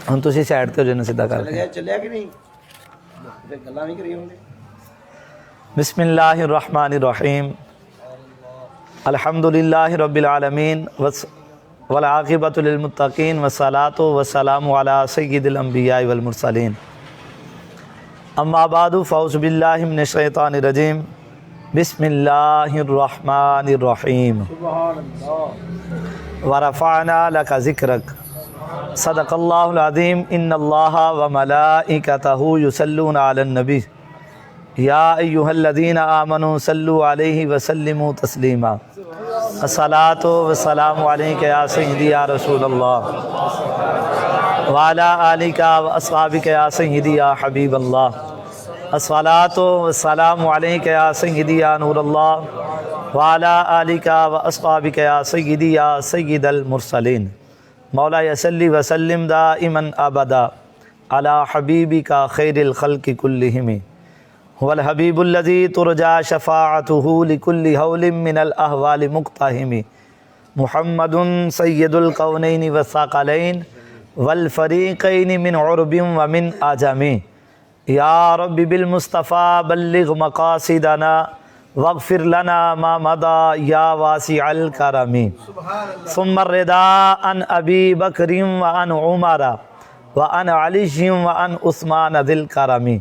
ہوں تسی سائڈ تے ہو جانا سیدھا کر کے. چلیا کہ نہیں پھر گلاں نہیں کری ہوں گے. بسم اللہ الرحمن الرحیم. الحمدللہ رب العالمین والعاقبۃ للمتقین والصلاۃ والسلام علی سید الانبیاء والمرسلین. اما بعد فاعوذ باللہ من الشیطان الرجیم. بسم اللہ الرحمن الرحیم. ورفعنا لک ذکرک. صدق اللہ العظیم. ان اللہ وملائکتہ یصلون علی النبی یا ایہا الذین آمنوا صلوا علیہ وسلموا تسلیما. الصلاۃ والسلام علیک یا سیدی یا رسول اللہ وعلی آلک واصحابک یا سیدی یا حبیب اللہ. الصلاۃ والسلام علیک یا سیدی یا نور اللہ وعلی آلک واصحابک یا سیدی یا سید المرسلین. مولا صلی وسلم دائما ابدا علی حبیبک خیر الخلق کلہم هو الحبیب الذی ترجى شفاعته لكل حول من الاحوال مقتحم. محمد سید الکونین والثقلین والفریقین من عرب ومن عجم. یا رب بالمصطفیٰ بلغ مقاصدنا واغفر لنا ما مضى یا واسع الکرم. ثم الرضا عن ابی بکر وعن عمر وعن علی وعن عثمان ذی الکرم.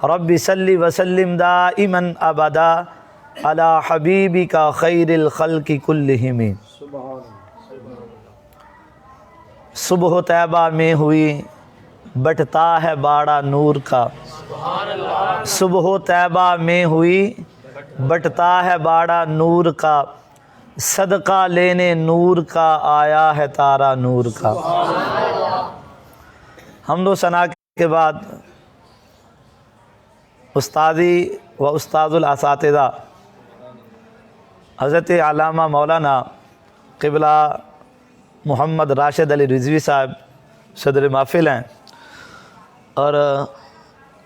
رب صلی وسلم دائما ابدا علی حبیبک خیر الخلق کلہم. صبح طیبہ میں ہوئی بٹتا ہے باڑا نور کا. صبح طیبہ میں ہوئی بٹتا ہے باڑا نور کا. صدقہ لینے نور کا آیا ہے تارا نور کا. حمد و ثنا کے بعد استادی و استاد الاساتذہ حضرت علامہ مولانا قبلہ محمد راشد علی رضوی صاحب صدر محفل ہیں، اور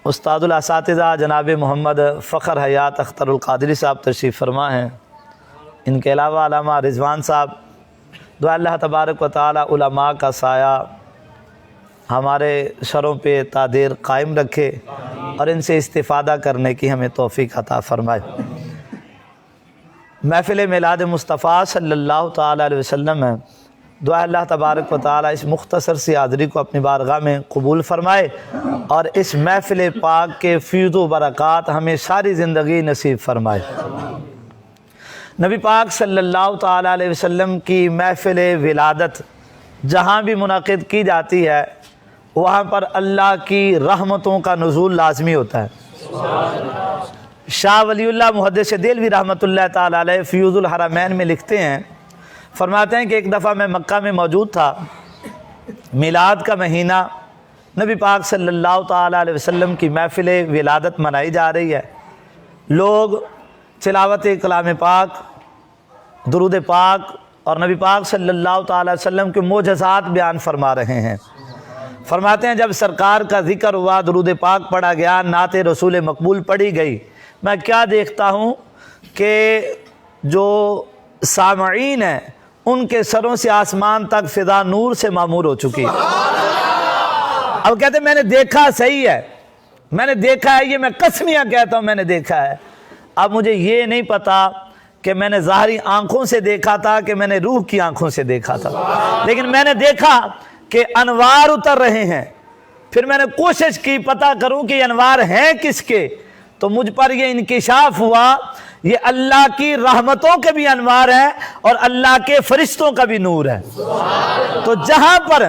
استاد الاساتذہ جناب محمد فخر حیات اختر القادری صاحب تشریف فرما ہیں. ان کے علاوہ علامہ رضوان صاحب. دعا اللہ تبارک و تعالی علماء کا سایہ ہمارے سروں پہ تا دیر قائم رکھے اور ان سے استفادہ کرنے کی ہمیں توفیق عطا فرمائے. محفل میلاد مصطفیٰ صلی اللہ تعالیٰ علیہ وسلم ہے. دعا اللہ تبارک و تعالیٰ اس مختصر سی حاضری کو اپنی بارگاہ میں قبول فرمائے اور اس محفل پاک کے فیض و برکات ہمیں ساری زندگی نصیب فرمائے. نبی پاک صلی اللہ تعالیٰ علیہ وسلم کی محفل ولادت جہاں بھی منعقد کی جاتی ہے وہاں پر اللہ کی رحمتوں کا نزول لازمی ہوتا ہے. شاہ ولی اللہ محدث دہلوی رحمۃ اللہ تعالیٰ علیہ فیوض الحرمین میں لکھتے ہیں، فرماتے ہیں کہ ایک دفعہ میں مکہ میں موجود تھا. میلاد کا مہینہ، نبی پاک صلی اللہ تعالیٰ علیہ وسلم کی محفل ولادت منائی جا رہی ہے. لوگ تلاوت کلام پاک، درود پاک اور نبی پاک صلی اللہ تعالیٰ علیہ وسلم کے معجزات بیان فرما رہے ہیں. فرماتے ہیں جب سرکار کا ذکر ہوا، درود پاک پڑھا گیا، نعت رسول مقبول پڑھی گئی، میں کیا دیکھتا ہوں کہ جو سامعین ہیں ان کے سروں سے آسمان تک فضا نور سے معمور ہو چکی. اب کہتے ہیں میں نے دیکھا، صحیح ہے میں نے دیکھا ہے، یہ میں قسمیاں کہتا ہوں میں نے دیکھا ہے. اب مجھے یہ نہیں پتا کہ میں نے ظاہری آنکھوں سے دیکھا تھا کہ میں نے روح کی آنکھوں سے دیکھا تھا، لیکن میں نے دیکھا کہ انوار اتر رہے ہیں. پھر میں نے کوشش کی پتہ کروں کہ یہ انوار ہیں کس کے، تو مجھ پر یہ انکشاف ہوا یہ اللہ کی رحمتوں کے بھی انوار ہیں اور اللہ کے فرشتوں کا بھی نور ہے. تو جہاں پر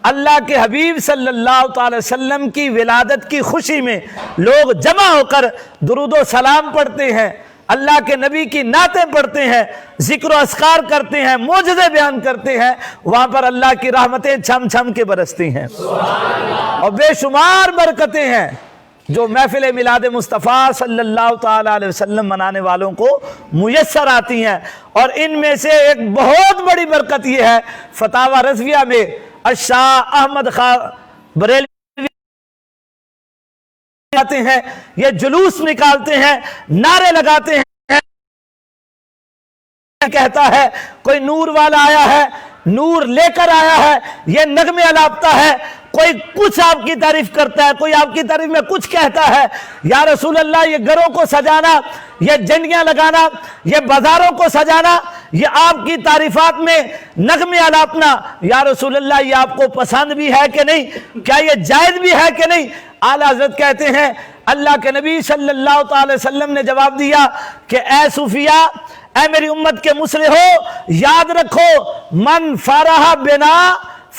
اللہ کے حبیب صلی اللہ تعالی وسلم کی ولادت کی خوشی میں لوگ جمع ہو کر درود و سلام پڑھتے ہیں، اللہ کے نبی کی نعتیں پڑھتے ہیں، ذکر و اذکار کرتے ہیں، معجزے بیان کرتے ہیں، وہاں پر اللہ کی رحمتیں چھم چھم کے برستی ہیں اور بے شمار برکتیں ہیں جو محفل میلاد مصطفیٰ صلی اللہ تعالیٰ علیہ وسلم منانے والوں کو میسر آتی ہیں. اور ان میں سے ایک بہت بڑی برکت یہ ہے، فتاوی رضویہ میں الشاہ احمد خان بریلوی آتے ہیں، یہ جلوس نکالتے ہیں، نعرے لگاتے ہیں، کہتا ہے کوئی نور والا آیا ہے، نور لے کر آیا ہے، یہ نغمے الاپتا ہے، کوئی کچھ آپ کی تعریف کرتا ہے، کوئی آپ کی تعریف میں کچھ کہتا ہے، یا رسول اللہ یہ گھروں کو سجانا، یہ جنڈیاں لگانا، یہ بازاروں کو سجانا، یہ آپ کی تعریفات میں نغمے الاپنا، یا رسول اللہ یہ آپ کو پسند بھی ہے کہ نہیں، کیا یہ جائز بھی ہے کہ نہیں؟ اعلیٰ حضرت کہتے ہیں اللہ کے نبی صلی اللہ علیہ وسلم نے جواب دیا کہ اے صوفیاء، اے میری امت کے مصلح ہو، یاد رکھو من فرح بنا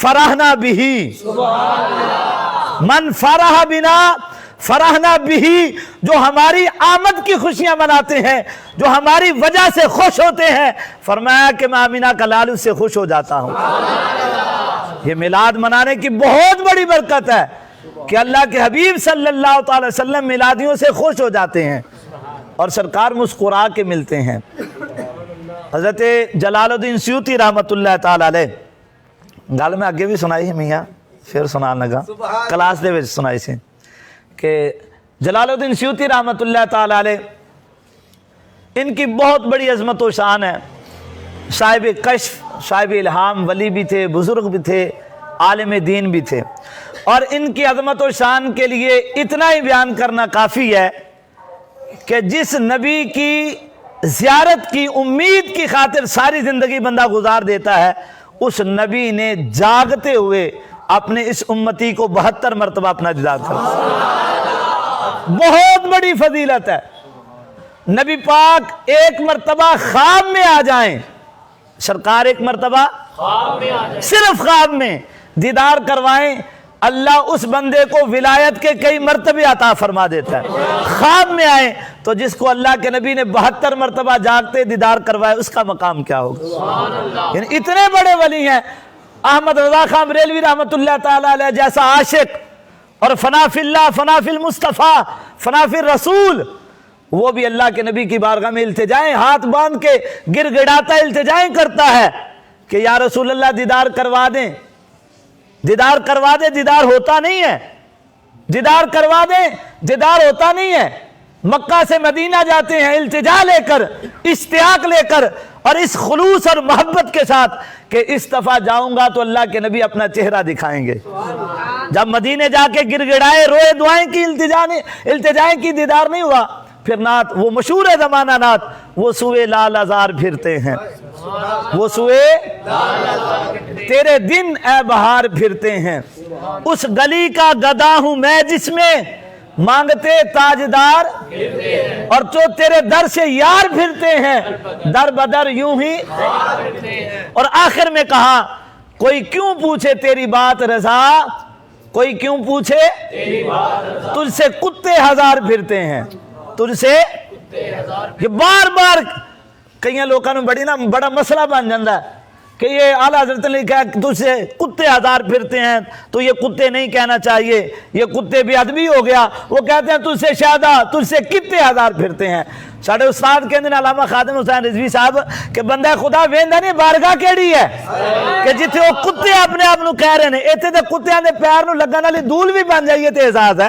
فرحنا بہی، من فرح بنا فرحنا بہی، جو ہماری آمد کی خوشیاں مناتے ہیں، جو ہماری وجہ سے خوش ہوتے ہیں، فرمایا کہ میں آمینہ کا لالو سے خوش ہو جاتا ہوں۔ یہ میلاد منانے کی بہت بڑی برکت ہے کہ اللہ کے حبیب صلی اللہ تعالی وسلم میلادیوں سے خوش ہو جاتے ہیں اور سرکار مسکرا کے ملتے ہیں۔ حضرت جلال الدین سیوطی رحمت اللہ تعالی علیہ گل میں اگے بھی سنائی ہے میاں، پھر سنان لگا کلاس دے وچ سنائی سی کہ جلال الدین سیوطی رحمت اللہ تعالی علیہ ان کی بہت بڑی عظمت و شان ہے، صاحب کشف، صاحب الہام، ولی بھی تھے، بزرگ بھی تھے، عالم دین بھی تھے، اور ان کی عظمت و شان کے لیے اتنا ہی بیان کرنا کافی ہے کہ جس نبی کی زیارت کی امید کی خاطر ساری زندگی بندہ گزار دیتا ہے، اس نبی نے جاگتے ہوئے اپنے اس امتی کو 72 مرتبہ اپنا دیدار کرا۔ بہت بڑی فضیلت ہے۔ نبی پاک ایک مرتبہ خواب میں آ جائیں، سرکار ایک مرتبہ صرف خواب میں دیدار کروائیں، اللہ اس بندے کو ولایت کے کئی مرتبے عطا فرما دیتا ہے۔ خواب میں آئیں تو جس کو اللہ کے نبی نے 72 مرتبہ جاگتے دیدار کروائے، اس کا مقام کیا ہوگا؟ یعنی اتنے بڑے ولی ہیں۔ احمد رضا خان بریلوی رحمت اللہ تعالی علیہ جیسا عاشق اور فنا فی اللہ، فنا فی المصطفیٰ، فنا فی الرسول، وہ بھی اللہ کے نبی کی بارگاہ میں التجائیں ہاتھ باندھ کے گر گڑاتا التجائیں کرتا ہے کہ یا رسول اللہ دیدار کروا دیں، دیدار کروا دیں۔ دیدار ہوتا نہیں ہے، دیدار کروا دیں، دیدار ہوتا نہیں ہے۔ مکہ سے مدینہ جاتے ہیں التجا لے کر، اشتیاق لے کر، اور اس خلوص اور محبت کے ساتھ کہ اس دفعہ جاؤں گا تو اللہ کے نبی اپنا چہرہ دکھائیں گے۔ جب مدینے جا کے گر گڑائے، روئے، دعائیں کی، التجائیں کی، دیدار نہیں ہوا، پھر نعت، وہ مشہور زمانہ نعت، وہ سوئے لال ازار پھرتے ہیں، وہ سوئے تیرے دن اے بہار پھرتے ہیں، اس گلی کا گدا ہوں میں جس میں مانگتے تاجدار، اور جو تیرے در سے یار پھرتے ہیں، در بدر یوں ہی۔ اور آخر میں کہا کوئی کیوں پوچھے تیری بات رضا، کوئی کیوں پوچھے تجھ سے کتے ہزار پھرتے ہیں، تجھ سے یہ بار بار کئی لوگوں نے بڑا مسئلہ بن جاتا ہے کہ یہ اعلیٰ حضرت نے کہا تجھ سے کتے ہزار پھرتے ہیں، تو یہ کتے نہیں کہنا چاہیے، یہ کتے بھی ادبی ہو گیا، وہ کہتے ہیں تجھ سے شہدا، تجھ سے کتے ہزار پھرتے ہیں۔ ساڑھے استاد کہندے نے علامہ خادم حسین رضوی صاحب کہ بندہ خدا ویندا نہیں بارگاہ کیڑی ہے کہ جتھے وہ کتے اپنے آپ نو کہہ رہے ہیں، ایتھے تے کتےاں دے پیر نو لگن والی دھول بھی بن جائیے تے اعزاز ہے۔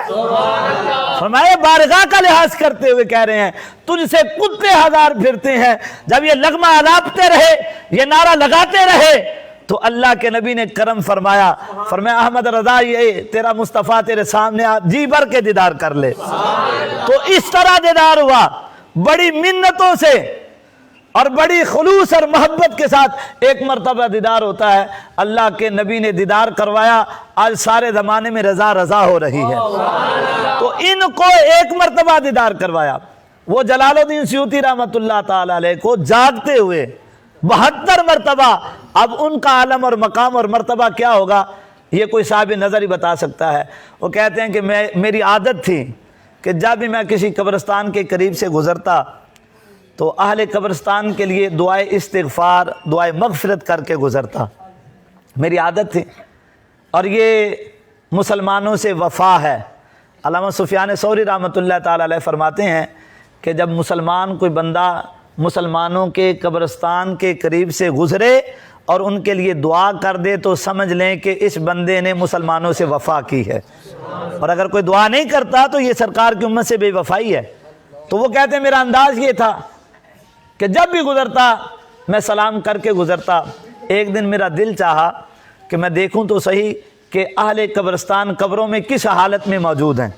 فرمایا بارگاہ کا لحاظ کرتے ہوئے کہہ رہے ہیں تجھ سے کتے ہزار پھرتے ہیں۔ جب یہ لغمہ الاپتے رہے، یہ نعرہ لگاتے رہے، تو اللہ کے نبی نے کرم فرمایا، فرمایا احمد رضا یہ تیرا مصطفیٰ تیرے سامنے جی بھر کے دیدار کر لے۔ تو اس طرح دیدار ہوا، بڑی منتوں سے اور بڑی خلوص اور محبت کے ساتھ ایک مرتبہ دیدار ہوتا ہے۔ اللہ کے نبی نے دیدار کروایا، آج سارے زمانے میں رضا رضا ہو رہی ہے۔ تو ان کو ایک مرتبہ دیدار کروایا، وہ جلال الدین سیوطی رحمت اللہ تعالی علیہ کو جاگتے ہوئے 72 مرتبہ۔ اب ان کا عالم اور مقام اور مرتبہ کیا ہوگا یہ کوئی صاحب نظر ہی بتا سکتا ہے۔ وہ کہتے ہیں کہ میری عادت تھی کہ جب بھی میں کسی قبرستان کے قریب سے گزرتا تو اہل قبرستان کے لیے دعائے استغفار، دعائے مغفرت کر کے گزرتا، میری عادت تھی، اور یہ مسلمانوں سے وفا ہے۔ علامہ سفیان ثوری رحمۃ اللہ تعالی علیہ فرماتے ہیں کہ جب مسلمان کوئی بندہ مسلمانوں کے قبرستان کے قریب سے گزرے اور ان کے لیے دعا کر دے تو سمجھ لیں کہ اس بندے نے مسلمانوں سے وفا کی ہے، اور اگر کوئی دعا نہیں کرتا تو یہ سرکار کی امت سے بے وفائی ہے۔ تو وہ کہتے ہیں میرا انداز یہ تھا کہ جب بھی گزرتا میں سلام کر کے گزرتا۔ ایک دن میرا دل چاہا کہ میں دیکھوں تو صحیح کہ اہل قبرستان قبروں میں کس حالت میں موجود ہیں،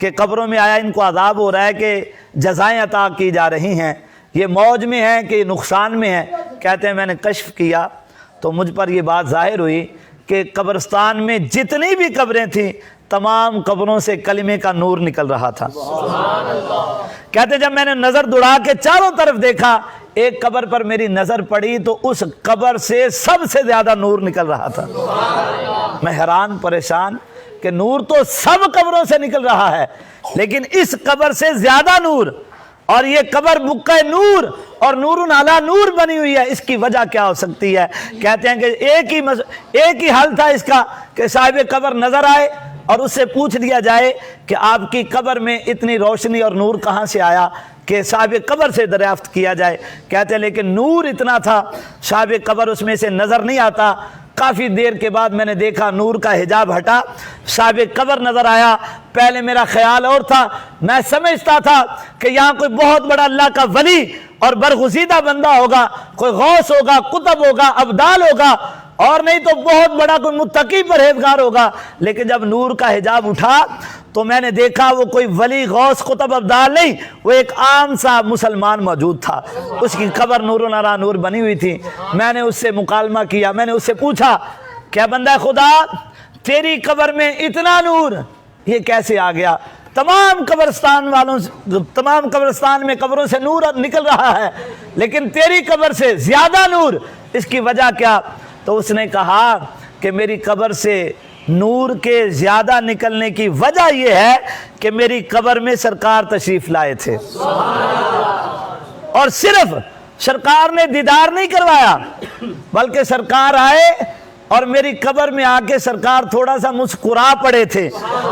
کہ قبروں میں آیا ان کو عذاب ہو رہا ہے کہ جزائیں عطا کی جا رہی ہیں، یہ موج میں ہیں کہ نقصان میں ہیں؟ کہتے ہیں میں نے کشف کیا تو مجھ پر یہ بات ظاہر ہوئی کہ قبرستان میں جتنی بھی قبریں تھیں تمام قبروں سے کلمے کا نور نکل رہا تھا۔ کہتے ہیں جب میں نے نظر دوڑا کے چاروں طرف دیکھا، ایک قبر پر میری نظر پڑی تو اس قبر سے سب سے زیادہ نور نکل رہا تھا۔ میں حیران پریشان کہ نور تو سب قبروں سے نکل رہا ہے لیکن اس قبر سے زیادہ نور، اور یہ قبر بقع نور اور نور علی نور بنی ہوئی ہے، اس کی وجہ کیا ہو سکتی ہے؟ کہتے ہیں کہ ایک ہی حل تھا اس کا کہ صاحب قبر نظر آئے اور اس سے پوچھ لیا جائے کہ آپ کی قبر میں اتنی روشنی اور نور کہاں سے آیا، کہ صاحب قبر سے دریافت کیا جائے۔ کہتے ہیں لیکن نور اتنا تھا صاحب قبر اس میں سے نظر نہیں آتا۔ کافی دیر کے بعد میں نے دیکھا نور کا حجاب ہٹا، صاحب قبر نظر آیا۔ پہلے میرا خیال اور تھا، میں سمجھتا تھا کہ یہاں کوئی بہت بڑا اللہ کا ولی اور برگزیدہ بندہ ہوگا، کوئی غوث ہوگا، قطب ہوگا، ابدال ہوگا، اور نہیں تو بہت بڑا کوئی متقی پرہیزگار ہوگا۔ لیکن جب نور کا حجاب اٹھا تو میں نے دیکھا وہ کوئی ولی، غوث، قطب، ابدال نہیں، وہ ایک عام سا مسلمان موجود تھا۔ اس کی قبر نور علی نور بنی ہوئی تھی۔ میں نے اس سے مکالمہ کیا، میں نے اس سے پوچھا کیا بندہ خدا تیری قبر میں اتنا نور یہ کیسے آ گیا؟ تمام قبرستان میں قبروں سے نور نکل رہا ہے لیکن تیری قبر سے زیادہ نور، اس کی وجہ کیا؟ تو اس نے کہا کہ میری قبر سے نور کے زیادہ نکلنے کی وجہ یہ ہے کہ میری قبر میں سرکار تشریف لائے تھے، اور صرف سرکار نے دیدار نہیں کروایا بلکہ سرکار آئے اور میری قبر میں آ کے سرکار تھوڑا سا مسکرا پڑے تھے۔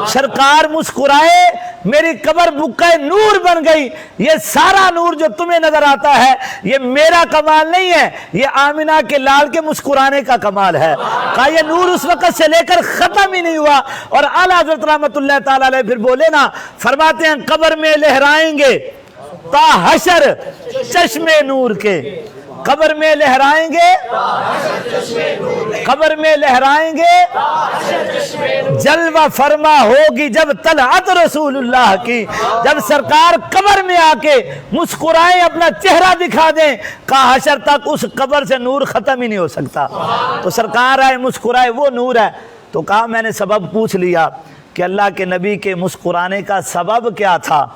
سرکار مسکرائے، میری قبر بقع نور بن گئی۔ یہ سارا نور جو تمہیں نظر آتا ہے یہ میرا کمال نہیں ہے، یہ آمنہ کے لال کے مسکرانے کا کمال ہے۔ کہا یہ نور اس وقت سے لے کر ختم ہی نہیں ہوا۔ اور اعلیٰ حضرت رحمت اللہ تعالیٰ علیہ پھر بولے نا، فرماتے ہیں قبر میں لہرائیں گے تا حشر چشمے نور کے، قبر میں لہرائیں گے، قبر میں لہرائیں گے، جلوہ فرما ہوگی جب طلعت رسول اللہ کی، جب سرکار قبر میں آ کے مسکرائیں، اپنا چہرہ دکھا دیں، کہا حشر تک اس قبر سے نور ختم ہی نہیں ہو سکتا۔ تو سرکار آئے، مسکرائے، وہ نور ہے۔ تو کہا میں نے سبب پوچھ لیا کہ اللہ کے نبی کے مسکرانے کا سبب کیا تھا؟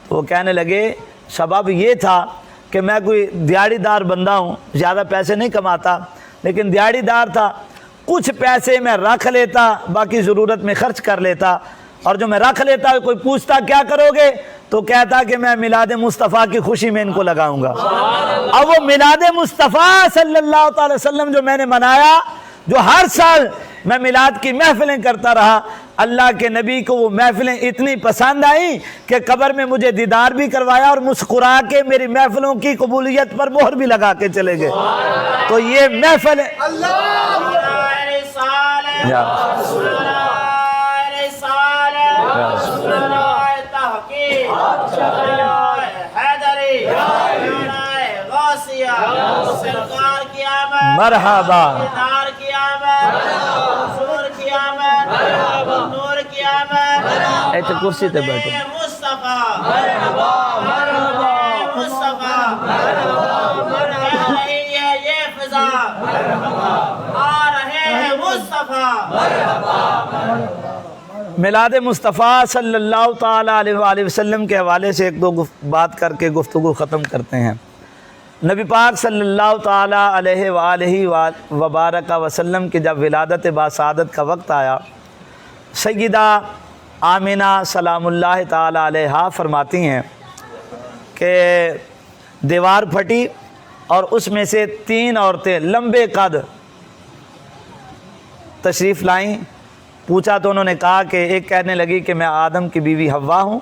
تو وہ کہنے لگے سبب یہ تھا کہ میں کوئی دیہڑی دار بندہ ہوں، زیادہ پیسے نہیں کماتا لیکن دیہڑی دار تھا، کچھ پیسے میں رکھ لیتا، باقی ضرورت میں خرچ کر لیتا، اور جو میں رکھ لیتا کوئی پوچھتا کیا کرو گے تو کہتا کہ میں میلاد مصطفیٰ کی خوشی میں ان کو لگاؤں گا۔ اب وہ میلاد مصطفیٰ صلی اللہ تعالی وسلم جو میں نے منایا، جو ہر سال میں میلاد کی محفلیں کرتا رہا، اللہ کے نبی کو وہ محفلیں اتنی پسند آئیں کہ قبر میں مجھے دیدار بھی کروایا اور مسکرا کے میری محفلوں کی قبولیت پر مہر بھی لگا کے چلے گئے۔ تو یہ محفل مرحبا ایسے کرسی تے بیٹھو۔ میلاد مصطفیٰ صلی اللہ تعالیٰ علیہ وآلہ وسلم کے حوالے سے ایک دو بات کر کے گفتگو ختم کرتے ہیں۔ نبی پاک صلی اللہ تعالیٰ علیہ وآلہ وبارک وسلم کی جب ولادت باسعادت کا وقت آیا، سیدہ آمنہ سلام اللہ تعالیٰ علیہا فرماتی ہیں کہ دیوار پھٹی اور اس میں سے 3 عورتیں لمبے قد تشریف لائیں۔ پوچھا تو انہوں نے کہا کہ ایک کہنے لگی کہ میں آدم کی بیوی حوا ہوں،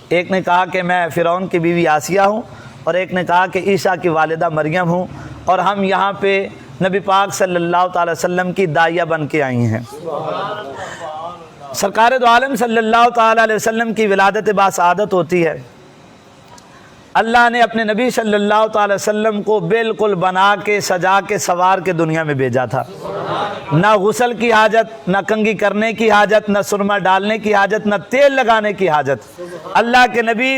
ایک نے کہا کہ میں فرعون کی بیوی آسیہ ہوں، اور ایک نے کہا کہ عیسیٰ کی والدہ مریم ہوں، اور ہم یہاں پہ نبی پاک صلی اللہ تعالی وسلم کی داعیہ بن کے آئی ہیں۔ سرکار دو عالم صلی اللہ تعالی علیہ وسلم کی ولادت باسعادت ہوتی ہے۔ اللہ نے اپنے نبی صلی اللہ تعالی وسلم کو بالکل بنا کے سجا کے سوار کے دنیا میں بھیجا تھا۔ نہ غسل کی حاجت، نہ کنگھی کرنے کی حاجت، نہ سرما ڈالنے کی حاجت، نہ تیل لگانے کی حاجت۔ اللہ کے نبی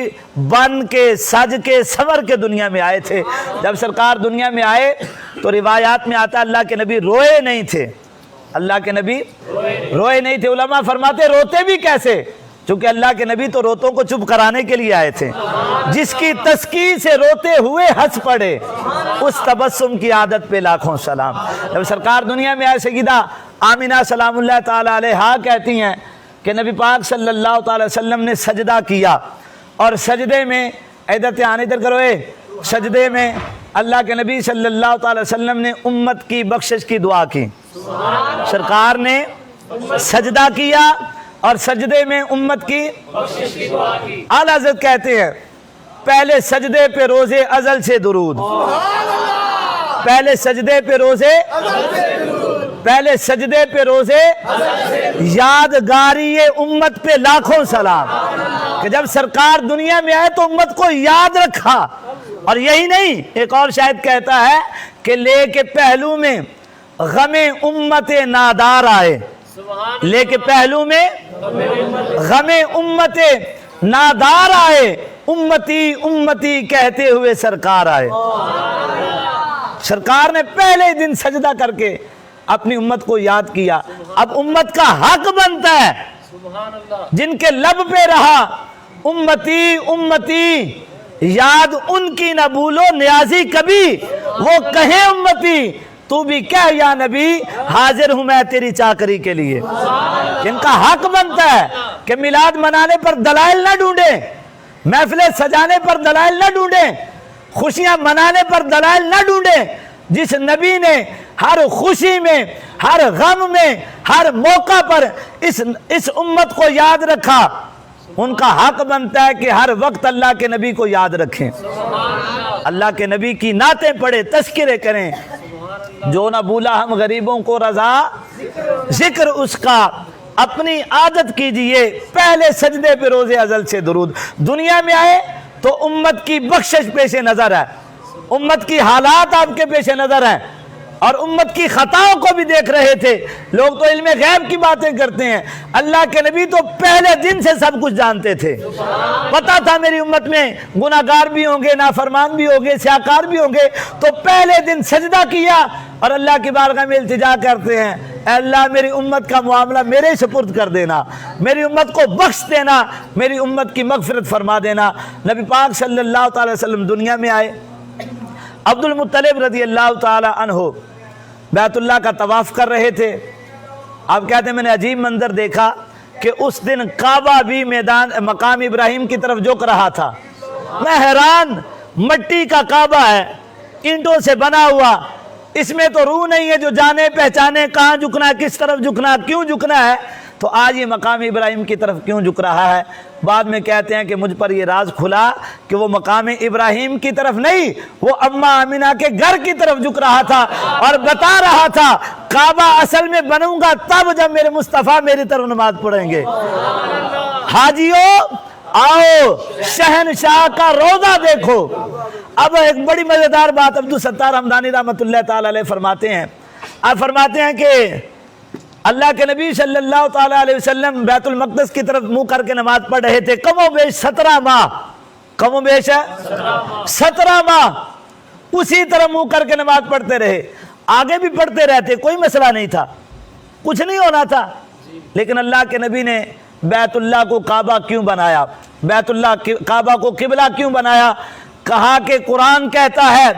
بن کے سج کے سور کے دنیا میں آئے تھے۔ جب سرکار دنیا میں آئے تو روایات میں آتا اللہ کے نبی روئے نہیں تھے، اللہ کے نبی روئے نہیں تھے۔ علماء فرماتے روتے بھی کیسے، چونکہ اللہ کے نبی تو روتوں کو چپ کرانے کے لیے آئے تھے۔ جس کی تسکی سے روتے ہوئے ہنس پڑے، اس تبسم کی عادت پہ لاکھوں سلام۔ جب سرکار دنیا میں آئے، سیدہ آمینہ سلام اللہ تعالی علیہا کہتی ہیں کہ نبی پاک صلی اللہ تعالی وسلم نے سجدہ کیا، اور سجدے میں ادھر کرو سجدے میں اللہ کے نبی صلی اللہ تعالی وسلم نے امت کی بخشش کی دعا کی۔ سرکار نے سجدہ کیا اور سجدے میں امت کی اعلیٰ حضرت کہتے ہیں پہلے سجدے پہ روز ازل سے درود، پہلے سجدے پہ روزے یادگاری امت پہ لاکھوں سلام، کہ جب سرکار دنیا میں آئے تو امت کو یاد رکھا۔ اور یہی نہیں، ایک اور شاید کہتا ہے کہ لے کے پہلو میں غم امت نادار آئے، لے کے پہلو میں غم امت نادار آئے، امتی امتی کہتے ہوئے سرکار آئے۔ سرکار نے پہلے دن سجدہ کر کے اپنی امت کو یاد کیا۔ اب امت کا حق بنتا ہے جن کے لب پہ رہا امتی امتی، یاد ان کی نہ بھولو نیازی کبھی، وہ کہیں امتی تو بھی کہہ یا نبی حاضر ہوں میں تیری چاکری کے لیے۔ جن کا حق بنتا ہے کہ میلاد منانے پر دلائل نہ ڈھونڈیں، محفلیں سجانے پر دلائل نہ ڈھونڈیں، خوشیاں منانے پر دلائل نہ ڈھونڈیں۔ جس نبی نے ہر خوشی میں، ہر غم میں، ہر موقع پر اس امت کو یاد رکھا، ان کا حق بنتا ہے کہ ہر وقت اللہ کے نبی کو یاد رکھیں، اللہ کے نبی کی نعتیں پڑھیں، تذکرے کریں۔ جو نہ بھولا ہم غریبوں کو رضا، ذکر اس کا اپنی عادت کیجئے، پہلے سجدے پہ روز ازل سے درود۔ دنیا میں آئے تو امت کی بخشش پیش نظر ہے، امت کی حالات آپ کے پیش نظر ہیں، اور امت کی خطاؤں کو بھی دیکھ رہے تھے۔ لوگ تو علم غیب کی باتیں کرتے ہیں، اللہ کے نبی تو پہلے دن سے سب کچھ جانتے تھے۔ پتا تھا میری امت میں گناہگار بھی ہوں گے، نافرمان بھی ہوں گے، سیاکار بھی ہوں گے، تو پہلے دن سجدہ کیا اور اللہ کی بارگاہ میں التجا کرتے ہیں، اے اللہ میری امت کا معاملہ میرے سپرد کر دینا، میری امت کو بخش دینا، میری امت کی مغفرت فرما دینا۔ نبی پاک صلی اللہ تعالی وسلم دنیا میں آئے، عبد المطلب رضی اللہ تعالی عنہ بیت اللہ کا طواف کر رہے تھے۔ آپ کہتے ہیں میں نے عجیب منظر دیکھا کہ اس دن کعبہ بھی میدان مقام ابراہیم کی طرف جھک رہا تھا۔ میں حیران، مٹی کا کعبہ ہے، اینٹوں سے بنا ہوا، اس میں تو روح نہیں ہے جو جانے پہچانے کہاں جھکنا ہے، کس طرف جھکنا ہے، کیوں جھکنا ہے، تو آج یہ مقام ابراہیم کی طرف کیوں جھک رہا ہے؟ بعد میں کہتے ہیں کہ مجھ پر یہ راز کھلا کہ وہ مقام ابراہیم کی طرف نہیں، وہ اماں آمینہ کے گھر کی طرف جھک رہا تھا، اور بتا رہا تھا کعبہ اصل میں بنوں گا تب جب میرے مصطفیٰ میری طرف نماز پڑھیں گے۔ حاجیوں آؤ شہنشاہ کا روضہ دیکھو۔ اب ایک بڑی مزیدار بات عبدالستار حمدانی رحمۃ اللہ تعالی علیہ فرماتے ہیں، آپ فرماتے ہیں کہ اللہ کے نبی صلی اللہ تعالی علیہ وسلم بیت المقدس کی طرف منہ کر کے نماز پڑھ رہے تھے، کم و بیش 17 ماہ، کم و بیش 17 ماہ اسی طرح منہ کر کے نماز پڑھتے رہے، آگے بھی پڑھتے رہتے، کوئی مسئلہ نہیں تھا، کچھ نہیں ہونا تھا۔ لیکن اللہ کے نبی نے بیت اللہ کو کعبہ کیوں بنایا، بیت اللہ کعبہ کو قبلہ کیوں بنایا؟ کہا کہ قرآن کہتا ہے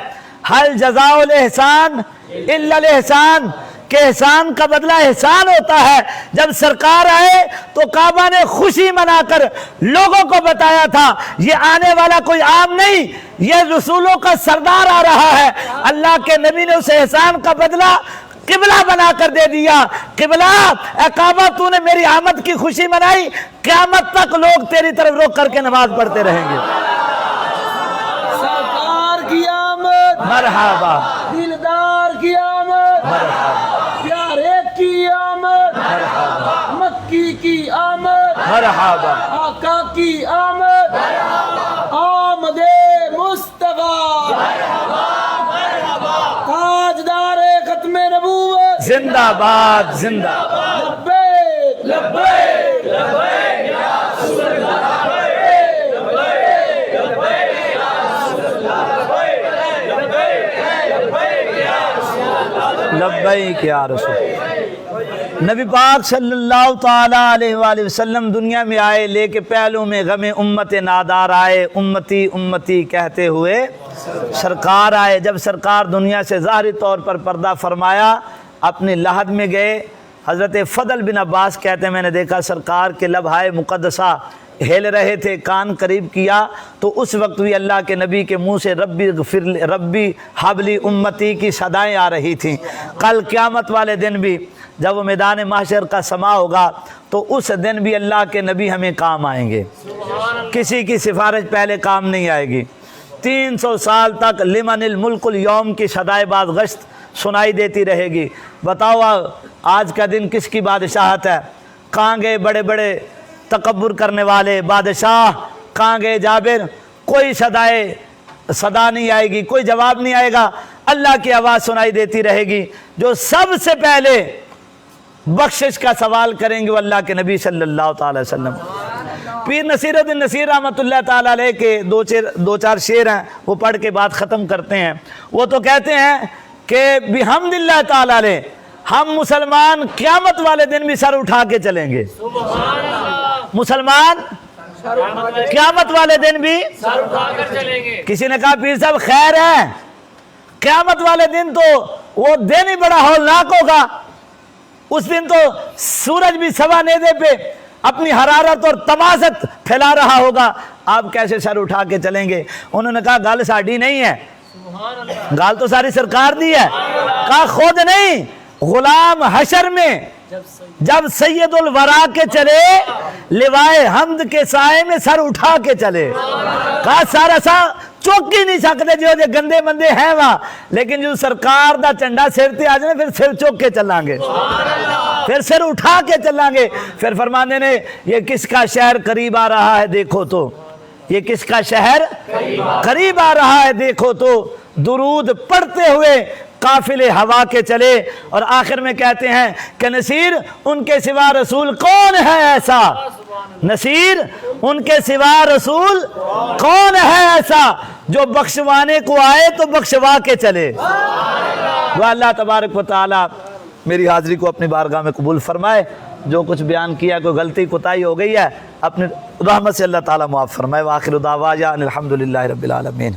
ہل جزاء الاحسان الا الاحسان، کہ احسان کا بدلہ احسان ہوتا ہے۔ جب سرکار آئے تو کعبہ نے خوشی منا کر لوگوں کو بتایا تھا یہ آنے والا کوئی عام نہیں، یہ رسولوں کا سردار آ رہا ہے۔ اللہ کے نبی نے اس احسان کا بدلہ قبلہ بنا کر دے دیا۔ قبلہ، اے کعبہ تو نے میری آمد کی خوشی منائی، قیامت تک لوگ تیری طرف رخ کر کے نماز پڑھتے رہیں گے۔ سرکار کی آمد مرحبا، دلدار کی آمد مرحبا، پیارے کی آمد مکی کی آمد مرحبا، آقا کی آمد آمد زندہ باد زندہ لبیک لبیک لبیک یا رسول اللہ لبیک یا رسول۔ نبی پاک صلی اللہ تعالیٰ علیہ وآلہ وسلم دنیا میں آئے، لے کے پہلو میں غم امت نادار آئے، امتی امتی کہتے ہوئے سرکار آئے۔ جب سرکار دنیا سے ظاہری طور پر پردہ فرمایا، اپنی لحد میں گئے، حضرت فضل بن عباس کہتے ہیں میں نے دیکھا سرکار کے لبھائے مقدسہ ہل رہے تھے، کان قریب کیا تو اس وقت بھی اللہ کے نبی کے منہ سے ربی غفر ربی حبلی امتی کی صدائیں آ رہی تھیں۔ کل قیامت والے دن بھی جب وہ میدان محشر کا سما ہوگا تو اس دن بھی اللہ کے نبی ہمیں کام آئیں گے، کسی کی سفارش پہلے کام نہیں آئے گی۔ 300 سال تک لمن الملک اليوم کی صدائے باز گشت سنائی دیتی رہے گی۔ بتاؤ آج کا دن کس کی بادشاہت ہے؟ کہاں گئے بڑے بڑے تکبر کرنے والے بادشاہ؟ کہاں گئے جابر؟ کوئی صدا نہیں آئے گی، کوئی جواب نہیں آئے گا، اللہ کی آواز سنائی دیتی رہے گی۔ جو سب سے پہلے بخشش کا سوال کریں گے وہ اللہ کے نبی صلی اللہ تعالی وسلم۔ پیر نصیر الدین نصیر رحمۃ اللہ تعالیٰ علیہ کے دو چار شعر ہیں، وہ پڑھ کے بات ختم کرتے ہیں۔ وہ تو کہتے ہیں کہ بحمد اللہ تعالیٰ علیہ ہم مسلمان قیامت والے دن بھی سر اٹھا کے چلیں گے۔ مسلمان قیامت والے دن بھی سر اٹھا کر چلیں گے۔ کسی نے کہا پیر صاحب خیر ہے، قیامت والے دن تو وہ دن ہی بڑا ہولناک ہوگا، اس دن تو سورج بھی سوا نیزے پہ اپنی حرارت اور تمازت پھیلا رہا ہوگا، آپ کیسے سر اٹھا کے چلیں گے؟ انہوں نے کہا گل ساڑی نہیں ہے، گل تو ساری سرکار دی ہے۔ کہا خود نہیں، غلام حشر میں جب سید الورا کے چلے لوائے حمد کے سائے میں سر اٹھا کے چلے۔ کہا سارا سا چوک ہی نہیں سکتے جو گندے بندے ہیں وہاں، لیکن جو سرکار دا چنڈا سر تے آ جائے پھر سر چوک کے چلیں گے، پھر سر اٹھا کے چلیں گے۔ پھر فرمانے نے یہ کس کا شہر قریب آ رہا ہے دیکھو تو، یہ کس کا شہر قریب آ رہا ہے دیکھو تو، درود پڑھتے ہوئے قافلے ہوا کے چلے۔ اور آخر میں کہتے ہیں کہ نصیر ان کے سوا رسول کون ہے ایسا، نصیر ان کے سوا رسول کون ہے ایسا جو بخشوانے کو آئے تو بخشوا کے چلے۔ وہ اللہ تبارک و تعالی میری حاضری کو اپنی بارگاہ میں قبول فرمائے۔ جو کچھ بیان کیا کوئی غلطی کوتاہی ہو گئی ہے اپنی رحمت سے اللہ تعالی معاف فرمائے۔ وآخر دعوانا الحمدللہ رب العالمین۔